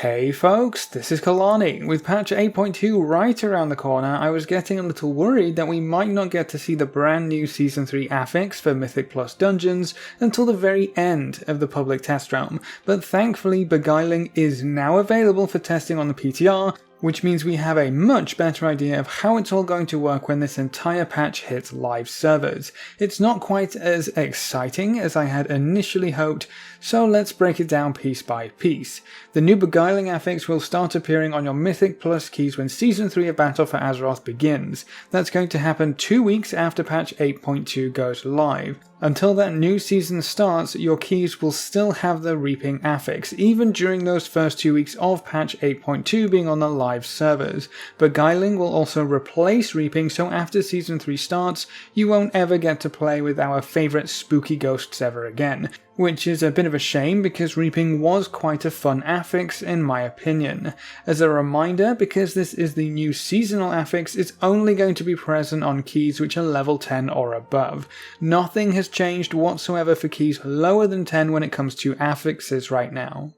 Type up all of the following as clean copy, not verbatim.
Hey folks, this is Kelani. With patch 8.2 right around the corner, I was getting a little worried that we might not get to see the brand new Season 3 Affix for Mythic Plus dungeons until the very end of the public test realm, but thankfully Beguiling is now available for testing on the PTR, which means we have a much better idea of how it's all going to work when this entire patch hits live servers. It's not quite as exciting as I had initially hoped, so let's break it down piece by piece. The new Beguiling Affix will start appearing on your Mythic Plus keys when Season 3 of Battle for Azeroth begins. That's going to happen 2 weeks after patch 8.2 goes live. Until that new season starts, your keys will still have the Reaping Affix, even during those first 2 weeks of patch 8.2 being on the live servers. Beguiling will also replace Reaping, so after Season 3 starts, you won't ever get to play with our favourite spooky ghosts ever again. Which is a bit of a shame because Reaping was quite a fun affix in my opinion. As a reminder, because this is the new seasonal affix, it's only going to be present on keys which are level 10 or above. Nothing has changed whatsoever for keys lower than 10 when it comes to affixes right now.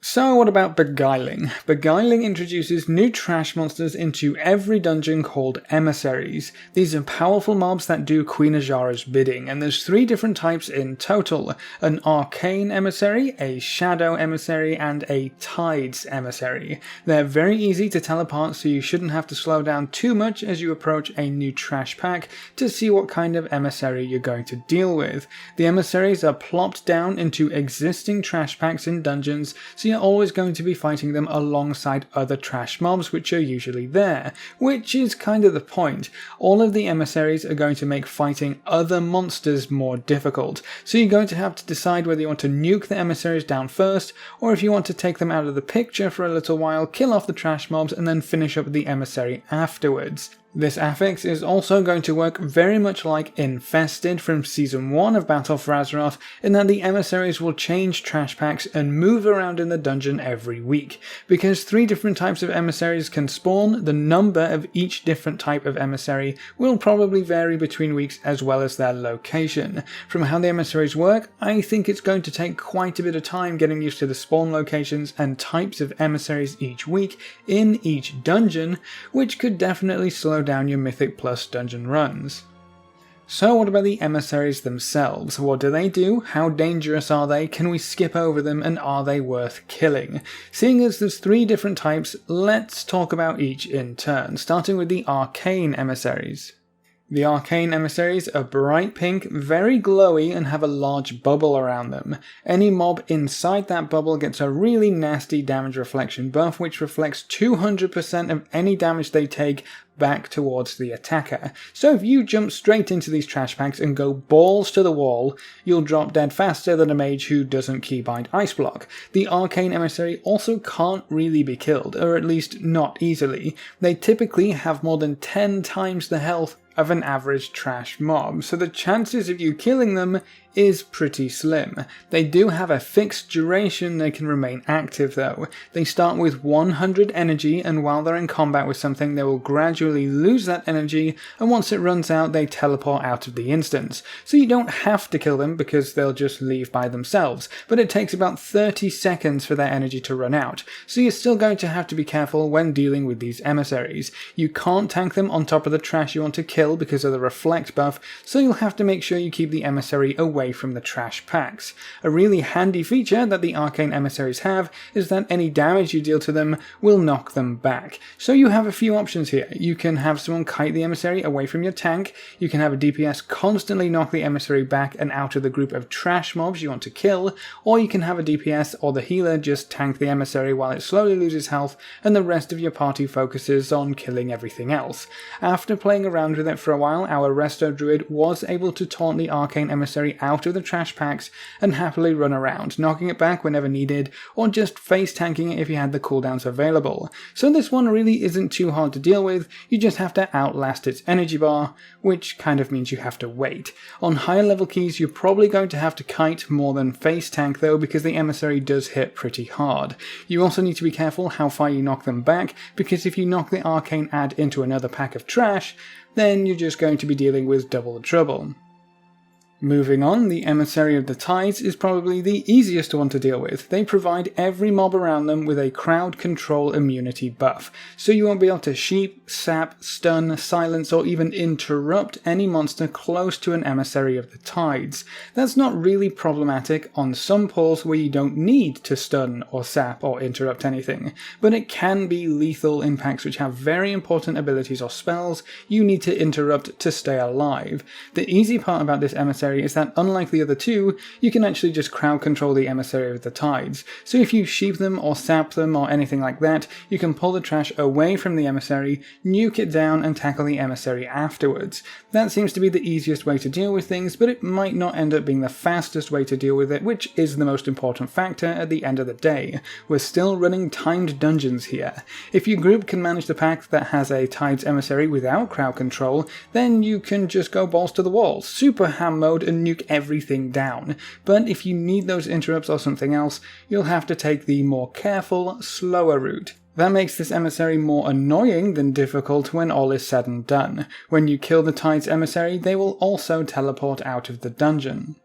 So what about Beguiling? Beguiling introduces new trash monsters into every dungeon called Emissaries. These are powerful mobs that do Queen Ajara's bidding, and there's 3 different types in total: an Arcane Emissary, a Shadow Emissary, and a Tides Emissary. They're very easy to tell apart, so you shouldn't have to slow down too much as you approach a new trash pack to see what kind of emissary you're going to deal with. The emissaries are plopped down into existing trash packs in dungeons, so you're always going to be fighting them alongside other trash mobs which are usually there, which is kind of the point. All of the emissaries are going to make fighting other monsters more difficult, so you're going to have to decide whether you want to nuke the emissaries down first, or if you want to take them out of the picture for a little while, kill off the trash mobs, and then finish up the emissary afterwards. This affix is also going to work very much like Infested from Season 1 of Battle for Azeroth, in that the emissaries will change trash packs and move around in the dungeon every week. Because 3 different types of emissaries can spawn, the number of each different type of emissary will probably vary between weeks as well as their location. From how the emissaries work, I think it's going to take quite a bit of time getting used to the spawn locations and types of emissaries each week in each dungeon, which could definitely slow down your Mythic Plus dungeon runs. So what about the emissaries themselves? What do they do? How dangerous are they? Can we skip over them? And are they worth killing? Seeing as there's 3 different types, let's talk about each in turn, starting with the Arcane Emissaries. The Arcane Emissaries are bright pink, very glowy, and have a large bubble around them. Any mob inside that bubble gets a really nasty damage reflection buff, which reflects 200% of any damage they take back towards the attacker. So if you jump straight into these trash packs and go balls to the wall, you'll drop dead faster than a mage who doesn't keybind Ice Block. The Arcane Emissary also can't really be killed, or at least not easily. They typically have more than 10 times the health of an average trash mob, so the chances of you killing them is pretty slim. They do have a fixed duration they can remain active though. They start with 100 energy, and while they're in combat with something they will gradually lose that energy, and once it runs out they teleport out of the instance. So you don't have to kill them because they'll just leave by themselves, but it takes about 30 seconds for their energy to run out, so you're still going to have to be careful when dealing with these emissaries. You can't tank them on top of the trash you want to kill because of the reflect buff, so you'll have to make sure you keep the emissary away from the trash packs. A really handy feature that the Arcane Emissaries have is that any damage you deal to them will knock them back. So you have a few options here. You can have someone kite the emissary away from your tank, you can have a DPS constantly knock the emissary back and out of the group of trash mobs you want to kill, or you can have a DPS or the healer just tank the emissary while it slowly loses health and the rest of your party focuses on killing everything else. After playing around with it for a while, our Resto Druid was able to taunt the Arcane Emissary out of the trash packs and happily run around, knocking it back whenever needed, or just face tanking it if you had the cooldowns available. So this one really isn't too hard to deal with, you just have to outlast its energy bar, which kind of means you have to wait. On higher level keys you're probably going to have to kite more than face tank though, because the emissary does hit pretty hard. You also need to be careful how far you knock them back, because if you knock the arcane ad into another pack of trash, then you're just going to be dealing with double the trouble. Moving on, the Emissary of the Tides is probably the easiest one to deal with. They provide every mob around them with a crowd control immunity buff, so you won't be able to sheep, sap, stun, silence, or even interrupt any monster close to an Emissary of the Tides. That's not really problematic on some pulls where you don't need to stun or sap or interrupt anything, but it can be lethal in packs which have very important abilities or spells you need to interrupt to stay alive. The easy part about this Emissary is that unlike the other two, you can actually just crowd control the Emissary of the Tides. So if you sheep them or sap them or anything like that, you can pull the trash away from the Emissary, nuke it down and tackle the Emissary afterwards. That seems to be the easiest way to deal with things, but it might not end up being the fastest way to deal with it, which is the most important factor at the end of the day. We're still running timed dungeons here. If your group can manage the pack that has a Tides Emissary without crowd control, then you can just go balls to the wall, super ham mode and nuke everything down. But if you need those interrupts or something else, you'll have to take the more careful, slower route. That makes this Emissary more annoying than difficult when all is said and done. When you kill the Tides Emissary, they will also teleport out of the dungeon.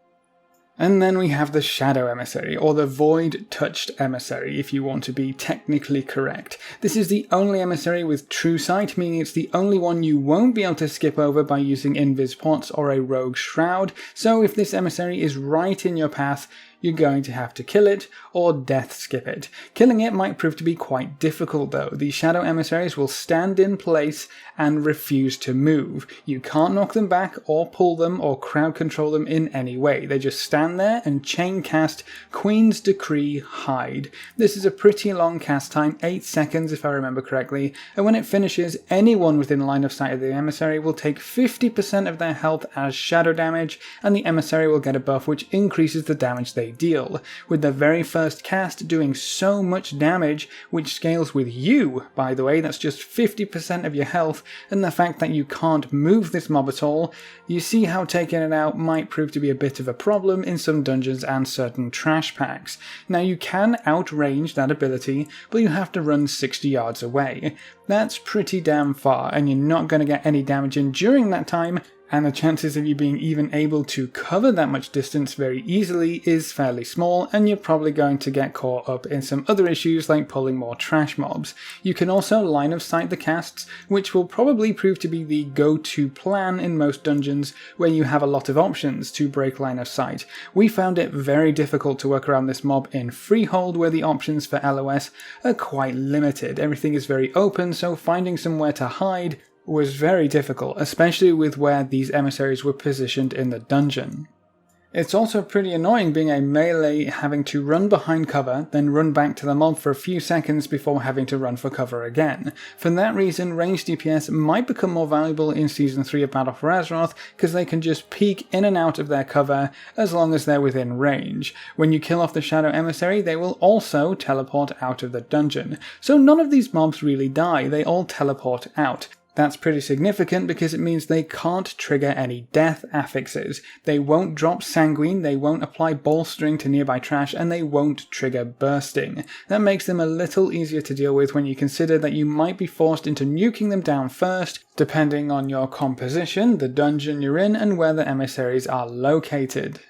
And then we have the Shadow Emissary, or the Void-Touched Emissary, if you want to be technically correct. This is the only Emissary with True Sight, meaning it's the only one you won't be able to skip over by using Invis Pots or a Rogue Shroud, so if this Emissary is right in your path, you're going to have to kill it, or death skip it. Killing it might prove to be quite difficult though. The Shadow Emissaries will stand in place and refuse to move. You can't knock them back, or pull them, or crowd control them in any way. They just stand there and chain cast Queen's Decree Hide. This is a pretty long cast time, 8 seconds if I remember correctly, and when it finishes, anyone within line of sight of the Emissary will take 50% of their health as shadow damage, and the Emissary will get a buff which increases the damage they deal, with the very first cast doing so much damage, which scales with you, by the way. That's just 50% of your health, and the fact that you can't move this mob at all, you see how taking it out might prove to be a bit of a problem in some dungeons and certain trash packs. Now you can outrange that ability, but you have to run 60 yards away. That's pretty damn far, and you're not going to get any damage in during that time, and the chances of you being even able to cover that much distance very easily is fairly small, and you're probably going to get caught up in some other issues like pulling more trash mobs. You can also line of sight the casts, which will probably prove to be the go-to plan in most dungeons where you have a lot of options to break line of sight. We found it very difficult to work around this mob in Freehold, where the options for LOS are quite limited. Everything is very open, so finding somewhere to hide was very difficult, especially with where these emissaries were positioned in the dungeon. It's also pretty annoying being a melee, having to run behind cover, then run back to the mob for a few seconds before having to run for cover again. For that reason, ranged DPS might become more valuable in Season 3 of Battle for Azeroth, because they can just peek in and out of their cover as long as they're within range. When you kill off the Shadow Emissary, they will also teleport out of the dungeon. So none of these mobs really die, they all teleport out. That's pretty significant because it means they can't trigger any death affixes. They won't drop Sanguine, they won't apply bolstering to nearby trash, and they won't trigger bursting. That makes them a little easier to deal with when you consider that you might be forced into nuking them down first, depending on your composition, the dungeon you're in, and where the emissaries are located.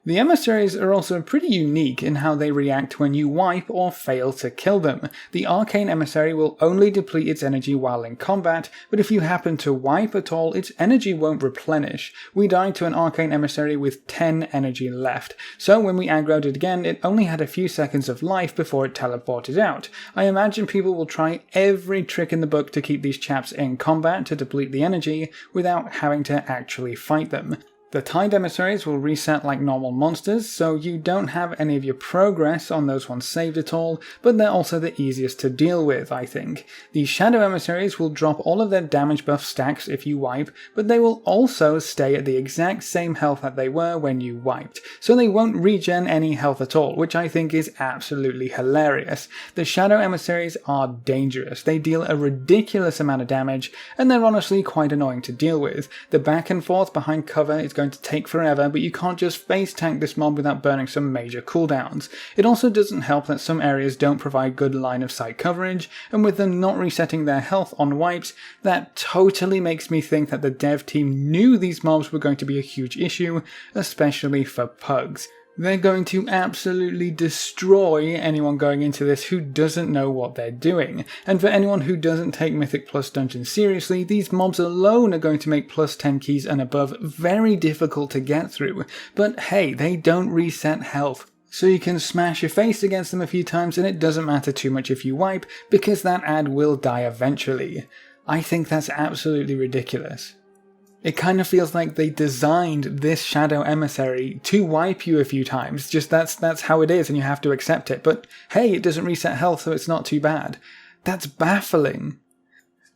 The emissaries are also pretty unique in how they react when you wipe or fail to kill them. The Arcane Emissary will only deplete its energy while in combat, but if you happen to wipe at all, its energy won't replenish. We died to an Arcane Emissary with 10 energy left, so when we aggroed it again, it only had a few seconds of life before it teleported out. I imagine people will try every trick in the book to keep these chaps in combat to deplete the energy without having to actually fight them. The Tide Emissaries will reset like normal monsters, so you don't have any of your progress on those ones saved at all, but they're also the easiest to deal with, I think. The Shadow Emissaries will drop all of their damage buff stacks if you wipe, but they will also stay at the exact same health that they were when you wiped, so they won't regen any health at all, which I think is absolutely hilarious. The Shadow Emissaries are dangerous. They deal a ridiculous amount of damage, and they're honestly quite annoying to deal with. The back and forth behind cover is going going to take forever, but you can't just face tank this mob without burning some major cooldowns. It also doesn't help that some areas don't provide good line of sight coverage, and with them not resetting their health on wipes, that totally makes me think that the dev team knew these mobs were going to be a huge issue, especially for pugs. They're going to absolutely destroy anyone going into this who doesn't know what they're doing. And for anyone who doesn't take Mythic Plus dungeons seriously, these mobs alone are going to make plus 10 keys and above very difficult to get through. But hey, they don't reset health. So you can smash your face against them a few times and it doesn't matter too much if you wipe, because that ad will die eventually. I think that's absolutely ridiculous. It kind of feels like they designed this Shadow Emissary to wipe you a few times. Just that's how it is and you have to accept it. But hey, it doesn't reset health, so it's not too bad. That's baffling.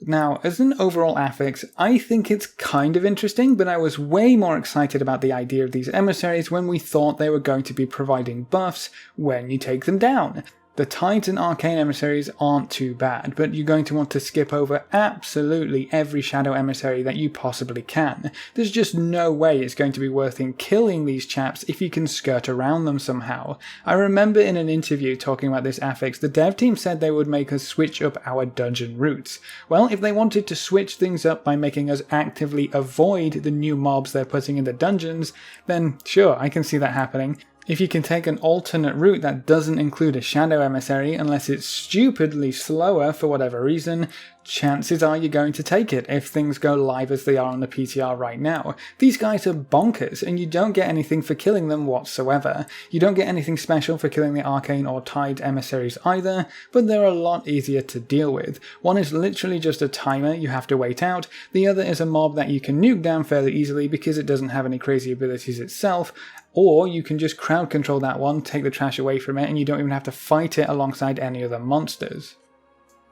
Now, as an overall affix, I think it's kind of interesting, but I was way more excited about the idea of these emissaries when we thought they were going to be providing buffs when you take them down. The Tides and Arcane Emissaries aren't too bad, but you're going to want to skip over absolutely every Shadow Emissary that you possibly can. There's just no way it's going to be worth in killing these chaps if you can skirt around them somehow. I remember in an interview talking about this affix, the dev team said they would make us switch up our dungeon routes. Well, if they wanted to switch things up by making us actively avoid the new mobs they're putting in the dungeons, then sure, I can see that happening. If you can take an alternate route that doesn't include a Shadow Emissary unless it's stupidly slower for whatever reason, chances are you're going to take it if things go live as they are on the PTR right now. These guys are bonkers and you don't get anything for killing them whatsoever. You don't get anything special for killing the Arcane or Tide Emissaries either, but they're a lot easier to deal with. One is literally just a timer you have to wait out, the other is a mob that you can nuke down fairly easily because it doesn't have any crazy abilities itself, or you can just crowd control that one, take the trash away from it, and you don't even have to fight it alongside any other monsters.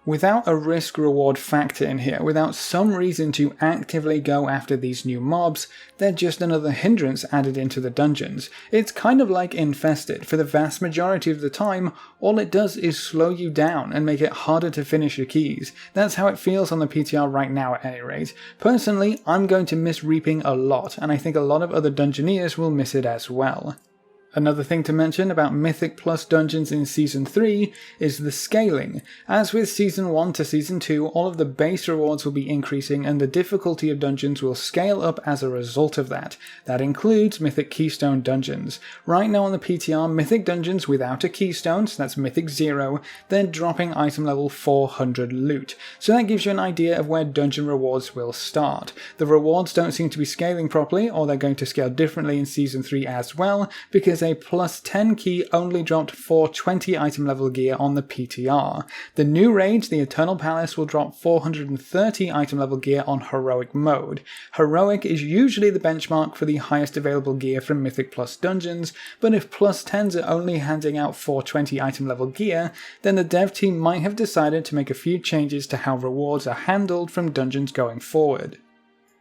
Without a risk-reward factor in here, without some reason to actively go after these new mobs, they're just another hindrance added into the dungeons. It's kind of like Infested. For the vast majority of the time, all it does is slow you down and make it harder to finish your keys. That's how it feels on the PTR right now at any rate. Personally, I'm going to miss Reaping a lot, and I think a lot of other Dungeoneers will miss it as well. Another thing to mention about Mythic Plus dungeons in Season 3 is the scaling. As with Season 1 to Season 2, all of the base rewards will be increasing and the difficulty of dungeons will scale up as a result of that. That includes Mythic Keystone dungeons. Right now on the PTR, Mythic dungeons without a keystone, so that's Mythic 0, they're dropping item level 400 loot. So that gives you an idea of where dungeon rewards will start. The rewards don't seem to be scaling properly, or they're going to scale differently in Season 3 as well, because a plus 10 key only dropped 420 item level gear on the PTR. The new raid, the Eternal Palace, will drop 430 item level gear on Heroic mode. Heroic is usually the benchmark for the highest available gear from Mythic Plus dungeons, but if plus 10s are only handing out 420 item level gear, then the dev team might have decided to make a few changes to how rewards are handled from dungeons going forward.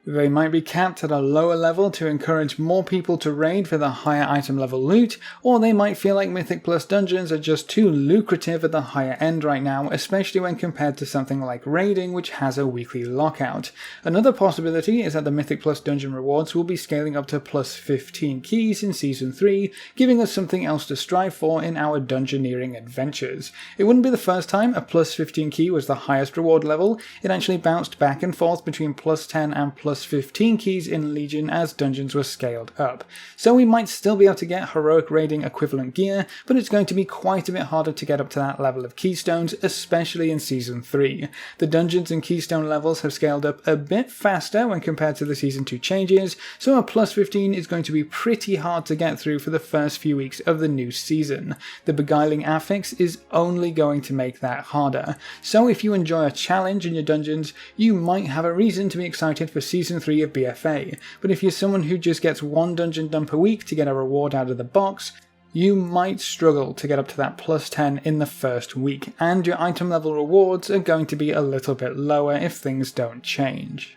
They might be capped at a lower level to encourage more people to raid for the higher item level loot, or they might feel like Mythic Plus dungeons are just too lucrative at the higher end right now, especially when compared to something like raiding, which has a weekly lockout. Another possibility is that the Mythic Plus dungeon rewards will be scaling up to plus 15 keys in Season 3, giving us something else to strive for in our dungeoneering adventures. It wouldn't be the first time a plus 15 key was the highest reward level. It actually bounced back and forth between plus 10 and plus 15 keys in Legion as dungeons were scaled up. So we might still be able to get heroic raiding equivalent gear, but it's going to be quite a bit harder to get up to that level of keystones, especially in Season 3. The dungeons and keystone levels have scaled up a bit faster when compared to the Season 2 changes, so a plus 15 is going to be pretty hard to get through for the first few weeks of the new season. The Beguiling Affix is only going to make that harder. So if you enjoy a challenge in your dungeons, you might have a reason to be excited for Season 3 of BfA, but if you're someone who just gets one dungeon done per week to get a reward out of the box, you might struggle to get up to that plus 10 in the first week, and your item level rewards are going to be a little bit lower if things don't change.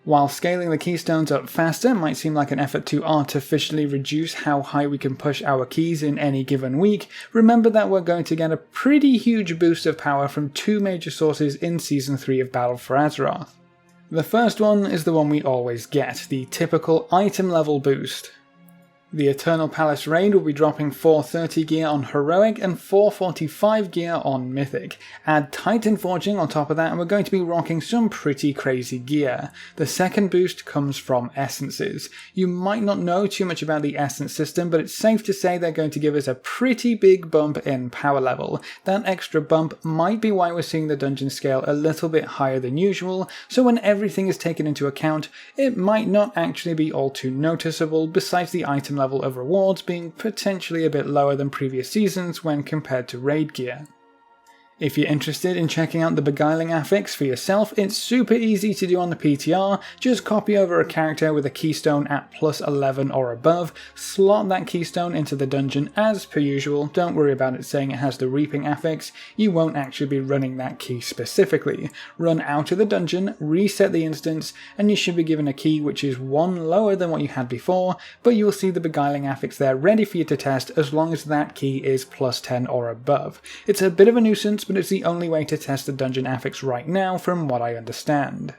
While scaling the keystones up faster might seem like an effort to artificially reduce how high we can push our keys in any given week, remember that we're going to get a pretty huge boost of power from two major sources in Season 3 of Battle for Azeroth. The first one is the one we always get, the typical item level boost. The Eternal Palace raid will be dropping 430 gear on Heroic and 445 gear on Mythic. Add Titan Forging on top of that and we're going to be rocking some pretty crazy gear. The second boost comes from Essences. You might not know too much about the Essence system, but it's safe to say they're going to give us a pretty big bump in power level. That extra bump might be why we're seeing the dungeon scale a little bit higher than usual, so when everything is taken into account, it might not actually be all too noticeable, besides the item level of rewards being potentially a bit lower than previous seasons when compared to raid gear. If you're interested in checking out the Beguiling Affix for yourself, it's super easy to do on the PTR. Just copy over a character with a keystone at plus 11 or above, slot that keystone into the dungeon as per usual. Don't worry about it saying it has the Reaping Affix, you won't actually be running that key specifically. Run out of the dungeon, reset the instance, and you should be given a key which is one lower than what you had before, but you will see the Beguiling Affix there ready for you to test as long as that key is plus 10 or above. It's a bit of a nuisance, but it's the only way to test the dungeon affix right now from what I understand.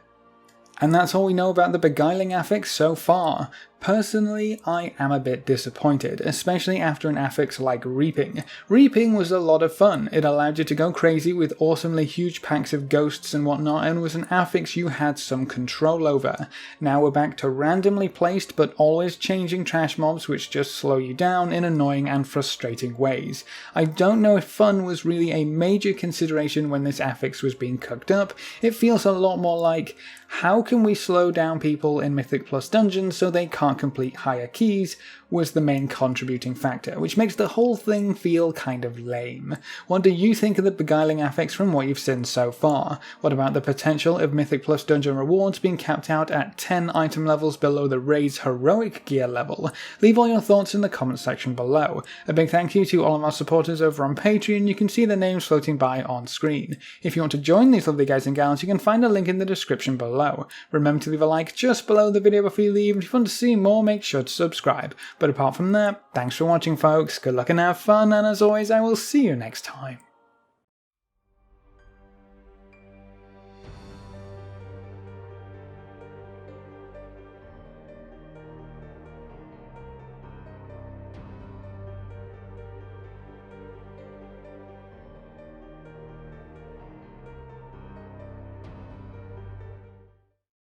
And that's all we know about the Beguiling Affix so far. Personally, I am a bit disappointed, especially after an affix like Reaping. Reaping was a lot of fun. It allowed you to go crazy with awesomely huge packs of ghosts and whatnot, and was an affix you had some control over. Now we're back to randomly placed but always changing trash mobs which just slow you down in annoying and frustrating ways. I don't know if fun was really a major consideration when this affix was being cooked up. It feels a lot more like, how can we slow down people in Mythic Plus dungeons so they can't complete higher keys, was the main contributing factor, which makes the whole thing feel kind of lame. What do you think of the Beguiling Affix from what you've seen so far? What about the potential of Mythic Plus dungeon rewards being capped out at 10 item levels below the raid's heroic gear level? Leave all your thoughts in the comment section below. A big thank you to all of our supporters over on Patreon. You can see their names floating by on screen. If you want to join these lovely guys and gals, you can find a link in the description below. Remember to leave a like just below the video before you leave, and if you want to see more, make sure to subscribe. But apart from that, thanks for watching folks, good luck and have fun, and as always I will see you next time.